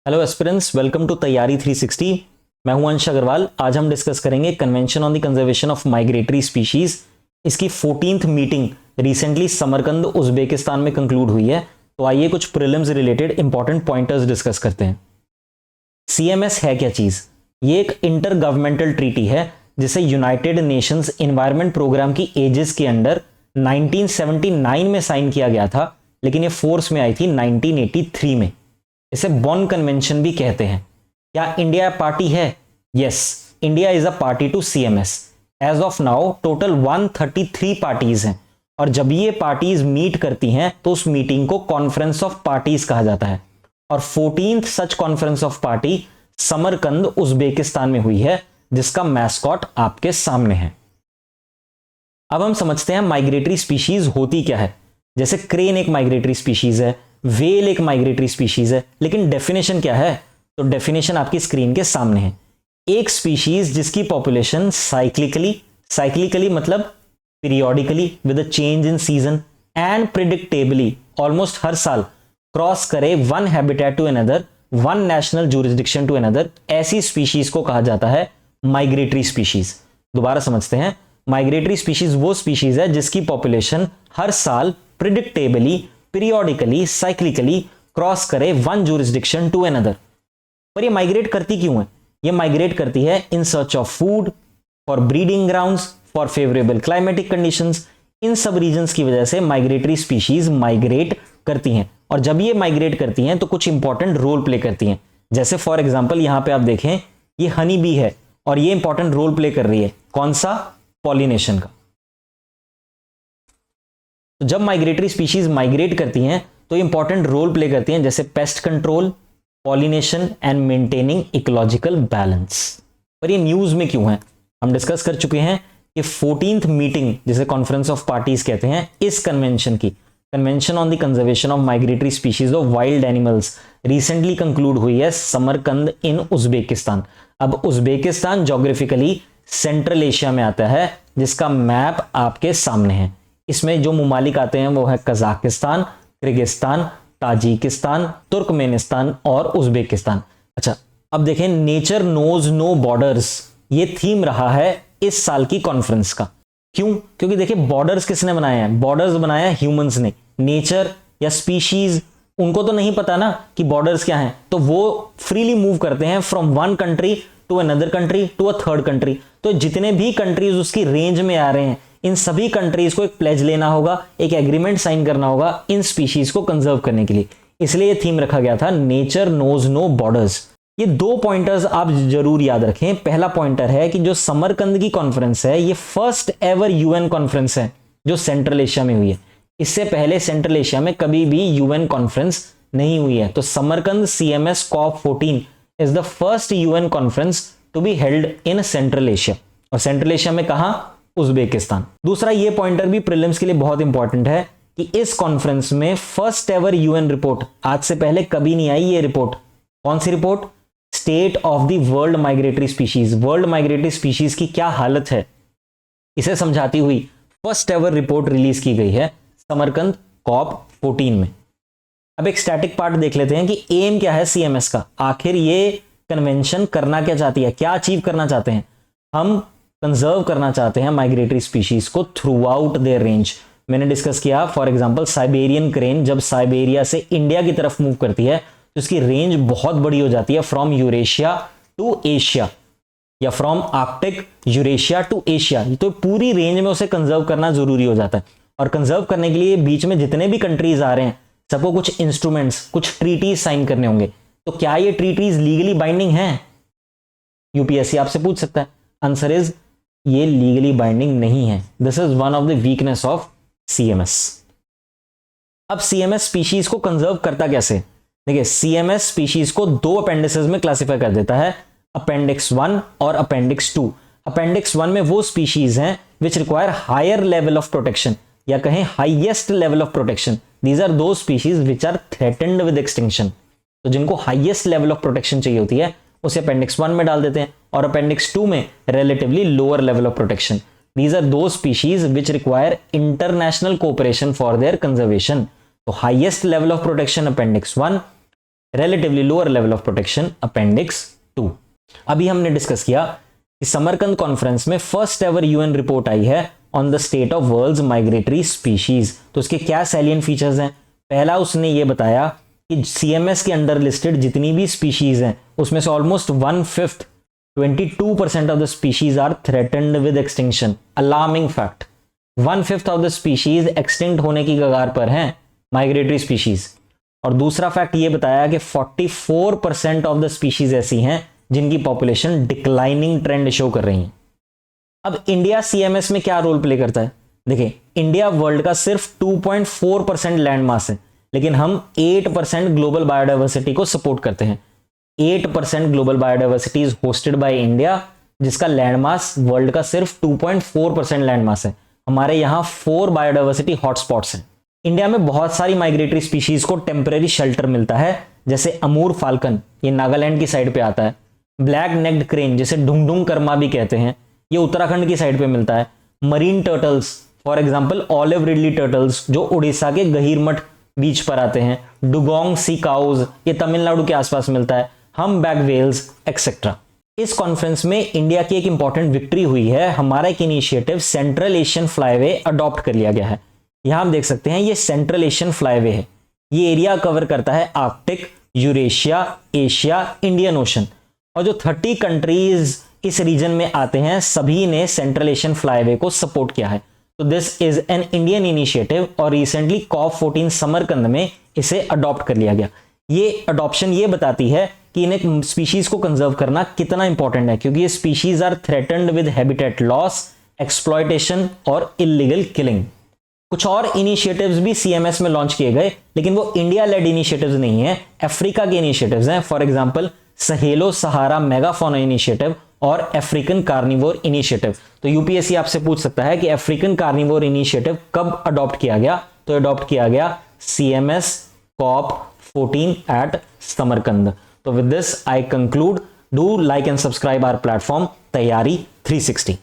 Hello aspirants, welcome to तैयारी 360। मैं हूं अंश अग्रवाल। आज हम डिस्कस करेंगे convention on the conservation of migratory species. इसकी 14th meeting recently Samarkand Uzbekistan में कंक्लूड हुई है। तो आइए कुछ prelims related important pointers discuss करते हैं। सीएमएस है क्या चीज? ये एक इंटर गवर्नमेंटल ट्रीटी है जिसे यूनाइटेड नेशंस एनवायरमेंट प्रोग्राम की एजेस के अंडर 1979 में साइन किया गया था, लेकिन ये फोर्स में आई थी 1983 में। इसे बॉन कन्वेंशन भी कहते हैं। क्या इंडिया पार्टी है? Yes, India is a party to CMS. As of now total 133 parties हैं, और जब ये पार्टीज मीट करती हैं तो उस मीटिंग को कॉन्फ्रेंस ऑफ पार्टीज कहा जाता है। और 14th such conference of party Samarkand Uzbekistan में हुई है, जिसका मैस्कॉट आपके सामने है। अब हम समझते हैं माइग्रेटरी स्पीशीज होती क्या है। जैसे क्रेन एक माइग्रेटरी स्पीशीज है, वेल एक माइग्रेटरी स्पीशीज है, लेकिन डेफिनेशन क्या है? तो डेफिनेशन आपकी स्क्रीन के सामने है। एक स्पीशीज जिसकी पॉपुलेशन साइक्लिकली मतलब periodically with a change in season and predictably almost हर साल क्रॉस करे one habitat to another, one national jurisdiction to another, ऐसी स्पीशीज को कहा जाता है माइग्रेटरी स्पीशीज। दोबारा समझते हैं, माइग्रेटरी स्पीशीज वो स्पीशीज है जिसकी पॉपुलेशन हर साल प्रिडिक्टेबली, पीरियोडिकली, साइक्लिकली क्रॉस करे वन ज्यूरिसडिक्शन टू अनदर। पर ये माइग्रेट करती क्यों है? ये माइग्रेट करती है in search of food, for breeding grounds, for favourable climatic conditions. इन सब रीजंस की वजह से माइग्रेटरी स्पीशीज माइग्रेट करती हैं, और जब ये माइग्रेट करती हैं तो कुछ इंपॉर्टेंट रोल प्ले करती हैं। जैसे फॉर एग्जांपल यहां पे आप देखें, ये हनी बी है और ये इंपॉर्टेंट रोल प्ले कर रही है। कौन सा? पॉलिनेशन का। तो जब माइग्रेटरी स्पीशीज माइग्रेट करती हैं तो इंपॉर्टेंट रोल प्ले करती हैं, जैसे pest control, pollination and maintaining ecological balance. पर ये न्यूज में क्यों है? हम डिस्कस कर चुके हैं कि 14th मीटिंग, जिसे कॉन्फ्रेंस ऑफ पार्टीज कहते हैं, इस कन्वेंशन की, convention on the conservation of migratory species of wild animals, recently conclude हुई है समरकंद इन उज्बेकिस्तान। अब उज्बेकिस्तान ज्योग्राफिकली सेंट्रल एशिया में आता है, जिसका मैप आपके सामने है। इसमें जो मुमालिक आते हैं वो है कजाकिस्तान, किर्गिस्तान, ताजिकिस्तान, तुर्कमेनिस्तान और उज्बेकिस्तान। अच्छा, अब देखें, नेचर नोज नो बॉर्डर्स, ये थीम रहा है इस साल की कॉन्फ्रेंस का। क्यों? क्योंकि देखिए, बॉर्डर्स किसने बनाए हैं? बॉर्डर्स बनाया ह्यूमंस ने। नेचर या स्पीशीज, उनको तो नहीं पता ना कि बॉर्डर्स क्या हैं, तो वो फ्रीली मूव करते हैं from one country to another country to a third country. तो जितने भी कंट्रीज उसकी रेंज में आ रहे हैं, इन सभी कंट्रीज को एक प्लेज लेना होगा, एक एग्रीमेंट साइन करना होगा इन स्पीशीज को कंजर्व करने के लिए। इसलिए यह थीम रखा गया था, नेचर नोज नो बॉर्डर्स। ये दो पॉइंटर्स आप जरूर याद रखें। पहला पॉइंटर है कि जो समरकंद की कॉन्फ्रेंस है, ये फर्स्ट एवर यूएन कॉन्फ्रेंस है जो सेंट्रल एशिया में हुई है। इससे पहले सेंट्रल एशिया में कभी भी यूएन कॉन्फ्रेंस नहीं हुई है। तो Samarkand CMS COP14 is the first UN conference to be held in Central Asia. और सेंट्रल एशिया में कहां? उज्बेकिस्तान। दूसरा ये पॉइंटर भी प्रीलिम्स के लिए बहुत इंपॉर्टेंट है कि इस कॉन्फ्रेंस में फर्स्ट एवर यूएन रिपोर्ट, आज से पहले कभी नहीं आई ये रिपोर्ट। कौन सी report? State of the world migratory species. World migratory species की क्या हालत है, इसे समझाती हुई फर्स्ट एवर रिपोर्ट रिलीज की गई है समरकंद COP14 में। अब एक स्टैटिक पार्ट देख लेते हैं कि एम क्या है CMS का। आखिर ये कन्वेंशन करना क्या चाहती है, क्या अचीव करना चाहते हैं? हम कंजर्व करना चाहते हैं माइग्रेटरी स्पीशीज को थ्रू आउट देयर रेंज। मैंने डिस्कस किया, फॉर एग्जांपल साइबेरियन क्रेन जब साइबेरिया से इंडिया की तरफ मूव करती है तो इसकी रेंज बहुत बड़ी हो जाती है, फ्रॉम यूरेशिया टू एशिया या from Arctic Eurasia to Asia. तो पूरी रेंज में उसे कंजर्व करना जरूरी हो जाता है। और कंजर्व करने के लिए बीच में जितने भी कंट्रीज आ रहे हैं, सबको कुछ इंस्ट्रूमेंट्स, कुछ ट्रीटीज साइन करने होंगे। तो क्या ये ट्रीटीज लीगली बाइंडिंग हैं? यूपीएससी आपसे पूछ सकता है। आंसर इज, ये लीगली बाइंडिंग नहीं है। This is one of the weakness of CMS। अब CMS स्पीशीज को कंजर्व करता कैसे? देखिए, CMS स्पीशीज को दो अपेंडिसेस में क्लासिफाई कर देता है, अपेंडिक्स 1 और अपेंडिक्स 2। अपेंडिक्स 1 में वो स्पीशीज हैं which require higher level of protection, या कहें highest level of protection. These are two species which are threatened with extinction. तो जिनको हाईएस्ट लेवल ऑफ प्रोटेक्शन चाहिए होती है, उसे अपेंडिक्स 1 में डाल देते हैं, और अपेंडिक्स 2 में relatively lower level of protection. These are those species which require international cooperation for their conservation. तो highest level of protection appendix 1, relatively lower level of protection, Appendix 2। अभी हमने डिस्कस किया कि समरकंद कॉन्फ्रेंस में first ever UN report आई है on the state of world's migratory species. तो उसके क्या सैलियंट फीचर्स हैं? पहला उसने ये बताया कि सीएमएस के अंडर लिस्टेड जितनी भी स्पीशीज हैं उसमें से almost 1/5 22% of the species are threatened with extinction. Alarming fact, 1/5 of the species extinct होने की कगार पर हैं, माइग्रेटरी स्पीशीज। और दूसरा फैक्ट ये बताया कि 44% ऑफ द स्पीशीज ऐसी हैं जिनकी पॉपुलेशन डिक्लाइनिंग ट्रेंड शो कर रही है। अब इंडिया सीएमएस में क्या रोल प्ले करता है? देखिए, इंडिया वर्ल्ड का सिर्फ 2.4% लैंड मास है, लेकिन हम 8% ग्लोबल बायोडाइवर्सिटी को सपोर्ट करते हैं। 8% global biodiversity is hosted by India, जिसका लैंड मास वर्ल्ड का सिर्फ 2.4% लैंड मास है। हमारे यहाँ 4 बायोडाइवर्सिटी हॉटस्पॉट्स हैं। इंडिया में बहुत सारी माइग्रेटरी स्पीशीज को टेम्परेरी शेल्टर मिलता है, जैसे अमूर फाल्कन, ये नागालैंड की साइड पे आता है। ब्लैक नेक्ड क्रेन, जिसे ढुंगढुंग कर्मा भी कहते हैं, ये उत्तराखंड की साइड पे मिलता है। Marine turtles, for example olive ridley turtles, जो उड़ीसा के गहीरमठ बीच पर आते हैं। डुगोंग सी काउज, ये तमिलनाडु के आसपास मिलता है। हम बैक वेल्स एक्सेट्रा। इस कॉन्फ्रेंस में इंडिया की एक इंपॉर्टेंट विक्ट्री हुई है। हमारा एक initiative central Asian flyway adopt कर लिया गया है। यहां आप देख सकते हैं, ये सेंट्रल एशियन फ्लाईवे है। ये एरिया कवर करता है Arctic, Eurasia, Asia, Indian ocean. और जो 30 कंट्रीज इस रीजन में आते हैं, सभी ने सेंट्रल एशियन फ्लाईवे को सपोर्ट किया है। तो this is an Indian initiative और रिसेंटली COP14 समरकंद में इसे अडॉप्ट कर लिया गया। ये अडॉप्शन ये बताती है कि इन स्पीशीज को कंजर्व करना कितना इंपॉर्टेंट है, क्योंकि ये species are threatened with habitat loss, exploitation और इलीगल किलिंग। कुछ और इनिशिएटिव्स भी सीएमएस में लॉन्च किए गए, लेकिन वो इंडिया लेड इनिशिएटिव्स नहीं है, अफ्रीका के इनिशिएटिव्स हैं। फॉर एग्जांपल सहेलो सहारा मेगाफोना इनिशिएटिव और अफ्रीकन कार्निवोर इनिशिएटिव। तो यूपीएससी आपसे पूछ सकता है कि अफ्रीकन कार्निवोर इनिशिएटिव कब अडॉप्ट किया गया? तो अडॉप्ट किया गया CMS COP14 एट समरकंद। तो with this I conclude, do like and subscribe our platform Taiyari 360।